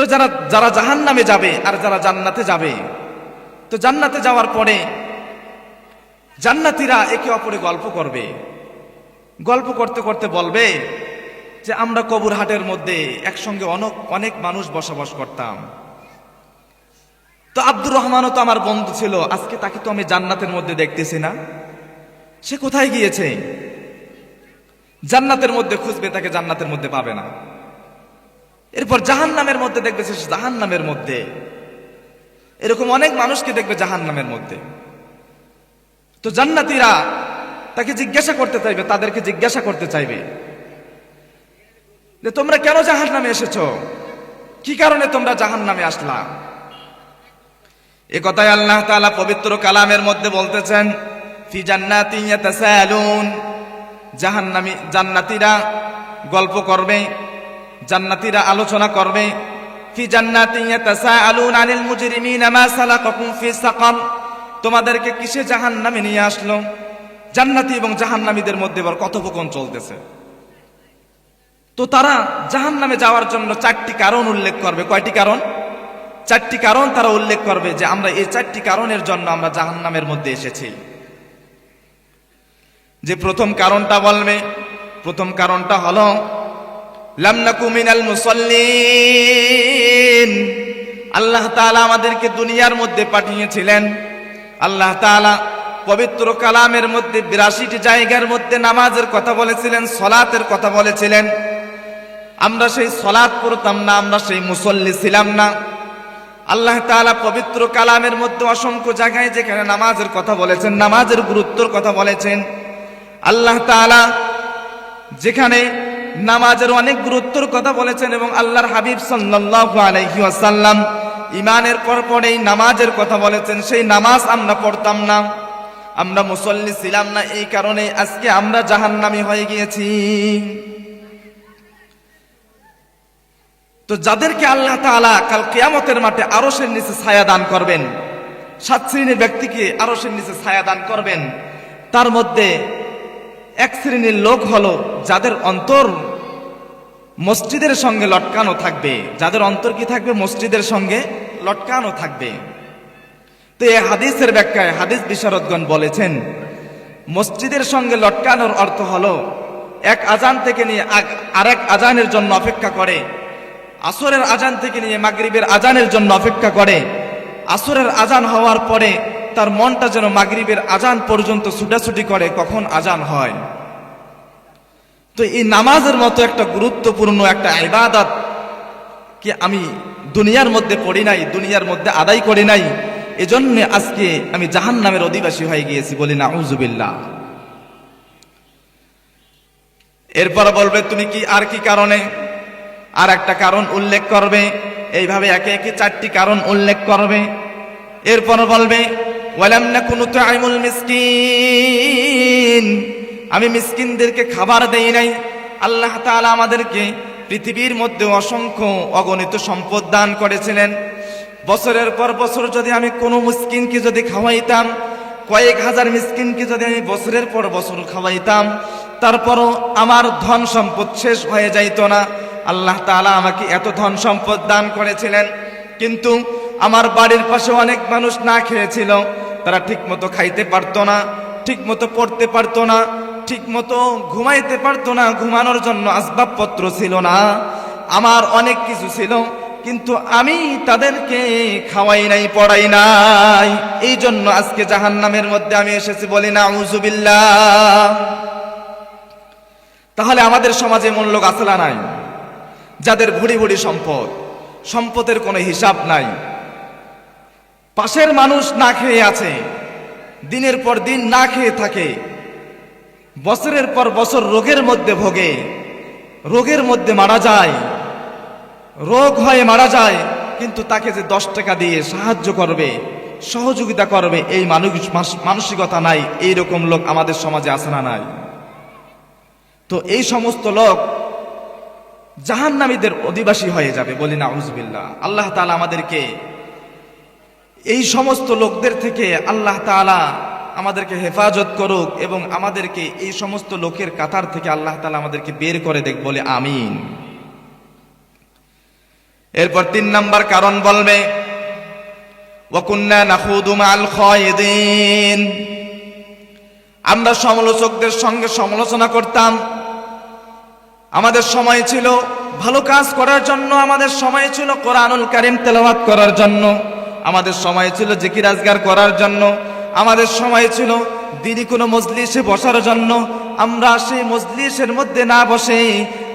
তো যারা যারা জাহান্নামে যাবে আর যারা জান্নাতে যাবে, তো জান্নাতে যাওয়ার পরে জান্নাতীরা একে অপরে গল্প করবে। গল্প করতে করতে বলবে যে আমরা কবর হাটের মধ্যে একসঙ্গে অনেক মানুষ বসবাস করতাম। তো আব্দুর রহমানও তো আমার বন্ধু ছিল, আজকে তাকে তো আমি জান্নাতের মধ্যে দেখতেছি না, সে কোথায় গিয়েছে? জান্নাতের মধ্যে খুঁজবে, তাকে জান্নাতের মধ্যে পাবে না। এরপর জাহান্নামের মধ্যে দেখবে সে জাহান্নামের মধ্যে। এরকম অনেক মানুষকে দেখবে জাহান্নামের মধ্যে। তো জান্নাতীরা তাকে জিজ্ঞাসা করতে চাইবে, তাদেরকে জিজ্ঞাসা করতে চাইবে যে তোমরা কেন জাহান্নামে এসেছো, কি কারণে তোমরা জাহান্নামে আসলা? এ কথাই আল্লাহ তাআলা পবিত্র কালামের মধ্যে বলতেছেন, ফি জান্নাতিন ইয়াতাসালুন। জান্নাতীরা গল্প করবে, জান্নাতীরা আলোচনা করবে। ফি জান্নাতিন ইয়াতাসালুন আনিল মুজরিমিনা মা সালাকাকুম ফি সাকার। তোমাদেরকে কিসে জাহান্নামে নিয়ে আসলো? জান্নাতি এবং জাহান্নামীদের মধ্যে এবার কথোপকথন চলতেছে। তো তারা জাহান্নামে যাওয়ার জন্য 4টি কারণ উল্লেখ করবে। কয়টি কারণ? 4টি কারণ তারা উল্লেখ করবে যে আমরা এই 4টি কারণের জন্য আমরা জাহান্নামের মধ্যে এসেছি। যে প্রথম কারণটা বলবে, প্রথম কারণটা হলো লাম নাকু মিনাল মুসাল্লিন। আল্লাহ তাআলা আমাদেরকে দুনিয়ার মধ্যে পাঠিয়েছিলেন। আল্লাহ তাআলা পবিত্র কালামের মধ্যে 82টি জায়গার মধ্যে নামাজের কথা বলেছিলেন, সালাতের কথা বলেছিলেন। আমরা সেই সালাত পড়তাম না, আমরা সেই মুসল্লি ছিলাম না। আল্লাহ তাআলা পবিত্র কালামের মধ্যে অসংখ্য জায়গায় যেখানে নামাজের কথা বলেছেন, নামাজের গুরুত্বের কথা বলেছেন। আল্লাহ তাআলা যেখানে নামাজের অনেক গুরুত্বের কথা বলেছেন এবং আল্লাহর হাবিব সাল্লাল্লাহু আলাইহি ওয়াসাল্লাম ঈমানের পরেই নামাজের কথা বলেছেন, সেই নামাজ আমরা পড়তাম না, আমরা মুসল্লি ছিলাম না। এই কারণে আজকে আমরা জাহান্নামী হয়ে গিয়েছি। তো যাদেরকে আল্লাহ তাআলা কাল কিয়ামতের মাঠে আরশের নিচে ছায়া দান করবেন, 7 শ্রেণীর ব্যক্তিকে আরশের নিচে ছায়া দান করবেন, তার মধ্যে এক শ্রেণীর লোক হলো যাদের অন্তর মসজিদের সঙ্গে লটকানো থাকবে। যাদের অন্তর কি থাকবে? মসজিদের সঙ্গে লটকানো থাকবে। তো এই হাদিসের ব্যাখ্যায় হাদিস বিশারদগণ বলেছেন, মসজিদের সঙ্গে লটকানোর অর্থ হলো এক আজান থেকে নিয়ে আরেক আজানের জন্য অপেক্ষা করে, আসরের আজান থেকে নিয়ে মাগরিবের আজানের জন্য অপেক্ষা করে। আসরের আজান হওয়ার পরে তার মনটা যেন মাগরিবের আজান পর্যন্ত ছুটাছুটি করে কখন আজান হয়। তো এই নামাজের মতো একটা গুরুত্বপূর্ণ একটা ইবাদত কি আমি দুনিয়ার মধ্যে পড়ি নাই, দুনিয়ার মধ্যে আদায় করি নাই, এজন্য আজকে আমি জাহান্নামের অধিবাসী হয়ে গিয়েছি, বলি নাউযুবিল্লাহ। এরপর বলবে তুমি কি আর কি কারণে? আর একটা কারণ উল্লেখ করবে। এইভাবে একে একে 4টি কারণ উল্লেখ করবে। এরপর বলবে ওয়ালাম নাকু নুতঈমুল মিসকিন। আমি মিসকিনদেরকে খাবার দেই নাই। আল্লাহ তাআলা আমাদেরকে পৃথিবীর মধ্যে অসংখ্য অগণিত সম্পদ দান করেছিলেন। বছরের পর বছর যদি আমি কোনো মিসকিনকে যদি খাওয়াইতাম, কয়েক হাজার মিসকিনকে যদি আমি বছরের পর বছর খাওয়াইতাম, তারপরও আমার ধন সম্পদ শেষ হয়ে যাইত না। আল্লাহ তাআলা আমাকে এত ধন সম্পদ দান করেছিলেন, কিন্তু আমার বাড়ির পাশে অনেক মানুষ না খেয়েছিল। তারা ঠিক মতো খাইতে পারতো না, ঠিক মতো পড়তে পারতো না, ঠিক মতো ঘুমাইতে পারতো না, ঘুমানোর জন্য আসবাবপত্র ছিল না। আমার অনেক কিছু ছিল, কিন্তু আমি তাদেরকে খাওয়াই নাই, পড়াই নাই। এই জন্য আজকে জাহান্নামের মধ্যে আমি এসেছি, বলি নাউযুবিল্লাহ। তাহলে আমাদের সমাজে এমন লোক আছে না নাই? যাদের ভুড়ি ভুড়ি সম্পদ, সম্পদের কোনো হিসাব নাই। পাশের মানুষ না খেয়ে আছে, দিনের পর দিন না খেয়ে থাকে, বছরের পর বছর রোগের মধ্যে ভোগে, রোগের মধ্যে মারা যায়, রোগ হয়ে মারা যায়, কিন্তু তাকে যে 10 টাকা দিয়ে সাহায্য করবে, সহযোগিতা করবে, এই মানসিকতা নাই। এইরকম লোক আমাদের সমাজে আছে না নাই? তো এই সমস্ত লোক জাহান্নামীদের অধিবাসী হয়ে যাবে, বলি নাউযুবিল্লাহ। আল্লাহ তাআলা আমাদেরকে এই সমস্ত লোকদের থেকে আল্লাহ তাআলা আমাদেরকে হেফাজত করুক এবং আমাদেরকে এই সমস্ত লোকের কাতার থেকে আল্লাহ তাআলা আমাদেরকে বের করে দেখ, বলে আমিন। এরপর 3 নাম্বার কারণ বলবে ওয়া কুন্না নাখুদু মাল খায়িদিন, আমরা সমালোচকদের সঙ্গে সমালোচনা করতাম। আমাদের সময় ছিল ভালো কাজ করার জন্য, আমাদের সময় ছিল কোরআনুল কারীম তেলাওয়াত করার জন্য, আমাদের সময় ছিল জিকির আজগার করার জন্য, আমাদের সময় ছিল দিনী কোনো মজলিসে বসার জন্য। আমরা সেই মজলিসের মধ্যে না বসে,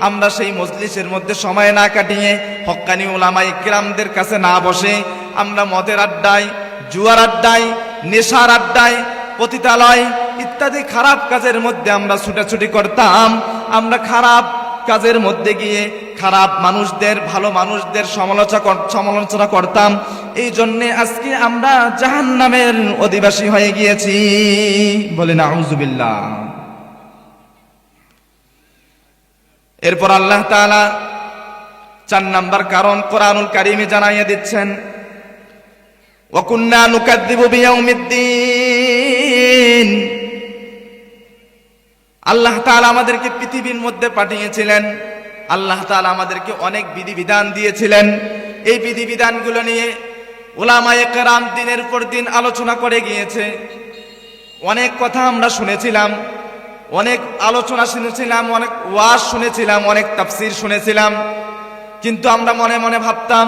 আমরা সেই মজলিসের মধ্যে সময় না কাটিয়ে হক্কানি উলামায়ে কিরামদের কাছে না বসে আমরা মদের আড্ডায়, জুয়ার আড্ডায়, নেশার আড্ডায়, পতিতালয় ইত্যাদি খারাপ কাজের মধ্যে আমরা ছুটাছুটি করতাম। আমরা খারাপ কাজের মধ্যে গিয়ে খারাপ মানুষদের, ভালো মানুষদের সমালোচনা করতাম। এই জন্যে আজকে আমরা জাহান্নামের অধিবাসী হয়ে গিয়েছি। বলেন আউযুবিল্লাহ। এরপর আল্লাহ তাআলা 4 নাম্বার কারণ কোরআনুল কারীমে জানাইয়া দিচ্ছেন ওয়া কুন্না নুকাযযিবু বিয়াউমিদ্দিন। আল্লাহ তাআলা আমাদেরকে পৃথিবীর মধ্যে পাঠিয়েছিলেন, আল্লাহ তাআলা আমাদেরকে অনেক বিধিবিধান দিয়েছিলেন। এই বিধিবিধানগুলো নিয়ে উলামায়ে কেরাম দিনের পর দিন আলোচনা করে গিয়েছে। অনেক কথা আমরা শুনেছিলাম, অনেক আলোচনা শুনেছিলাম, অনেক ওয়াজ শুনেছিলাম, অনেক তাফসীর শুনেছিলাম, কিন্তু আমরা মনে মনে ভাবতাম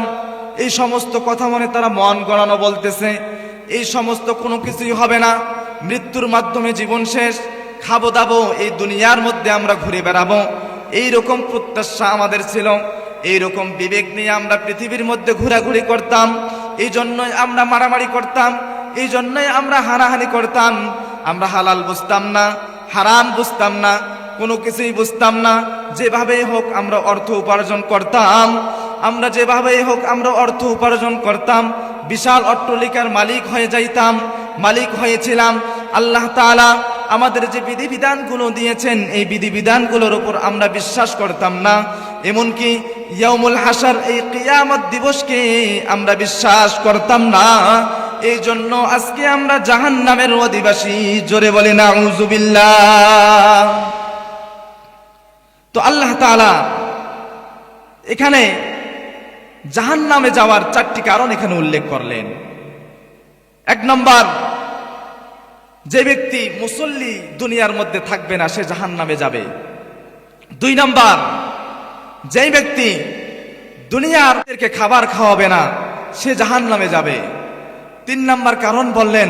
এই সমস্ত কথা মনে তারা মন গড়ানো বলতেছে, এই সমস্ত কোনো কিছুই হবে না, মৃত্যুর মাধ্যমে জীবন শেষ, খাবো দাবো, এই দুনিয়ার মধ্যে আমরা ঘুরে বেড়াবো, এইরকম প্রত্যাশা আমাদের ছিল। এইরকম বিবেক নিয়ে আমরা পৃথিবীর মধ্যে ঘোরাঘুরি করতাম। এই জন্যই আমরা মারামারি করতাম, এই জন্যই আমরা হানাহানি করতাম। আমরা হালাল বুঝতাম না, হারাম বুঝতাম না, কোনো কিছুই বুঝতাম না। যেভাবেই হোক আমরা অর্থ উপার্জন করতাম, আমরা যেভাবেই হোক আমরা অর্থ উপার্জন করতাম, বিশাল অট্টালিকার মালিক হয়ে যাইতাম, মালিক হয়েছিলাম। আল্লাহ তাআলা আমাদের যে বিধিবিধানগুলো দিয়েছেন, এই বিধিবিধানগুলোর উপর আমরা বিশ্বাস করতাম না। এমনকি ইয়াউমুল হাসর, এই কিয়ামত দিবসকে আমরা বিশ্বাস করতাম না। এই জন্য আজকে আমরা জাহান্নামের অধিবাসী। জোরে বলি নাউযুবিল্লাহ। তো আল্লাহ তাআলা এখানে জাহান্নামে যাওয়ার 4টি কারণ এখানে উল্লেখ করলেন। 1 নম্বর, যে ব্যক্তি মুসল্লি দুনিয়ার মধ্যে থাকবে না সে জাহান্নামে যাবে। 2 নম্বর, যে ব্যক্তি দুনিয়ারকে খাবার খাওয়াবে না সে জাহান্নামে যাবে। 3 নম্বর কারণ বললেন,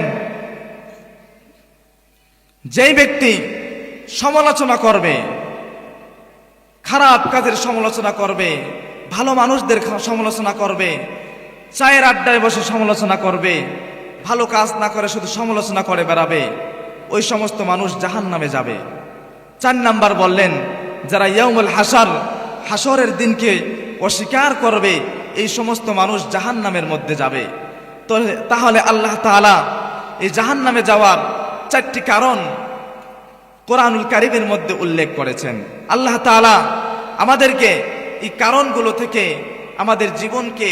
যে ব্যক্তি সমালোচনা করবে, খারাপ কাজের সমালোচনা করবে, ভালো মানুষদের সমালোচনা করবে, চায়ের আড্ডায় বসে সমালোচনা করবে, ভালো কাজ না করে শুধু সমালোচনা করে বেড়াবে, ওই সমস্ত মানুষ জাহান্নামে যাবে। 4 নাম্বার বললেন, যারা ইয়াউমুল হাসর, হাসরের দিনকে অস্বীকার করবে, এই সমস্ত মানুষ জাহান্নামের মধ্যে যাবে। তো তাহলে আল্লাহ তাআলা এই জাহান্নামে যাওয়ার 4টি কারণ কোরআনুল কারীমের মধ্যে উল্লেখ করেছেন। আল্লাহ তাআলা আমাদেরকে এই কারণগুলো থেকে আমাদের জীবনকে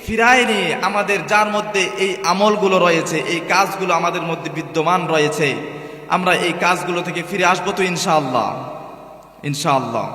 ফিরায় নিয়ে, আমাদের যার মধ্যে এই আমলগুলো রয়েছে, এই কাজগুলো আমাদের মধ্যে বিদ্যমান রয়েছে, আমরা এই কাজগুলো থেকে ফিরে আসবো তো ইনশাআল্লাহ, ইনশাআল্লাহ।